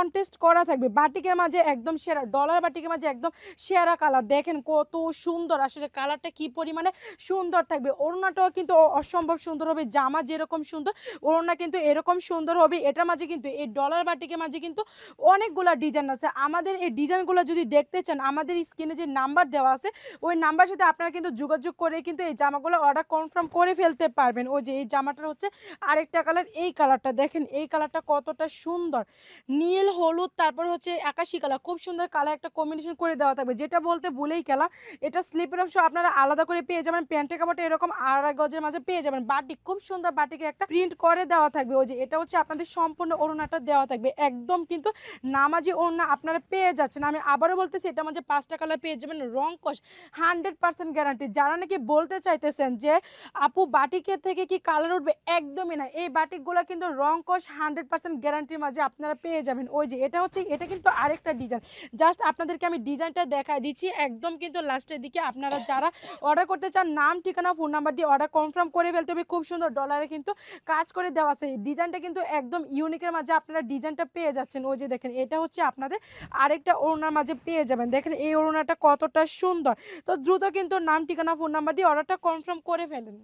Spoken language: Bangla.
কন্টেস্ট করা থাকবে। বাটিকের মাঝে একদম সেরা, ডলার বাটিকের মাঝে একদম সেরা কালার। দেখেন কত সুন্দর, আসলে কালারটা কি পরিমাণে সুন্দর থাকবে। ওড়নাটাও কিন্তু অসম্ভব সুন্দর হবে। জামা যেরকম সুন্দর, ওড়না কিন্তু এরকম সুন্দর হবে। এটার মাঝে কিন্তু এই ডলার বাটিকের মাঝে কিন্তু অনেকগুলা ডিজাইন আছে। আমাদের এই ডিজাইনগুলো যদি দেখতে চান, আমাদের স্ক্রিনে যে নাম্বার দেওয়া আছে, ওই নাম্বার সাথে আপনারা কিন্তু যোগাযোগ করে কিন্তু এই জামাগুলো অর্ডার কনফার্ম করে ফেলতে পারবেন। ওই যে এই জামাটার হচ্ছে আরেকটা কালার, এই কালারটা দেখেন, এই কালারটা কতটা সুন্দর, নীল হলুদ তারপর হচ্ছে আকাশি কালার, খুব সুন্দর কালার একটা কম্বিনেশন করে দেওয়া থাকবে। যেটা বলতে ভুলেই গেলাম, এটা স্লিপের অংশ আপনারা আলাদা করে পেয়ে যাবেন, প্যান্টের কাপড়টা এরকম আড়াই গজের মাঝে পেয়ে যাবেন। বাটিক, খুব সুন্দর বাটিকের একটা প্রিন্ট করে দেওয়া থাকবে। ওই যে এটা হচ্ছে আপনাদের সম্পূর্ণ ওড়নাটা দেওয়া থাকবে, একদম কিন্তু নামাজি ওড়না আপনারা পেয়ে যাচ্ছেন। আমি আবারও বলতেছি, এটা মাঝে 5টা কালার পেয়ে যাবেন, রং কস 100% গ্যারান্টি। যারা নাকি বলতে চাইতেছেন যে আপু বাটিকের থেকে কি কালার উঠবে, একদমই না। এই বাটিকগুলো কিন্তু রং কস 100% গ্যারান্টির মাঝে আপনারা পেয়ে যাবেন। ওই যে এটা হচ্ছে, এটা কিন্তু আরেকটা ডিজাইন, জাস্ট আপনাদেরকে আমি ডিজাইনটা দেখায় দিচ্ছি। একদম কিন্তু লাস্টের দিকে আপনারা যারা অর্ডার করতে চান, নাম ঠিকানা ফোন নাম্বার দিয়ে অর্ডার কনফার্ম করে ফেলতে হবে। খুব সুন্দর ডলারে কিন্তু কাজ করে দেওয়া আছে। ডিজাইনটা কিন্তু একদম ইউনিকের মাঝে আপনারা ডিজাইনটা পেয়ে যাচ্ছেন। ওই যে দেখেন, এটা হচ্ছে আপনাদের আরেকটা ওড়নার মাঝে পেয়ে যাবেন। দেখেন এই ওড়নাটা কতটা সুন্দর। তো দ্রুত কিন্তু নাম ঠিকানা ফোন নাম্বার দিয়ে অর্ডারটা কনফার্ম করে ফেলেন।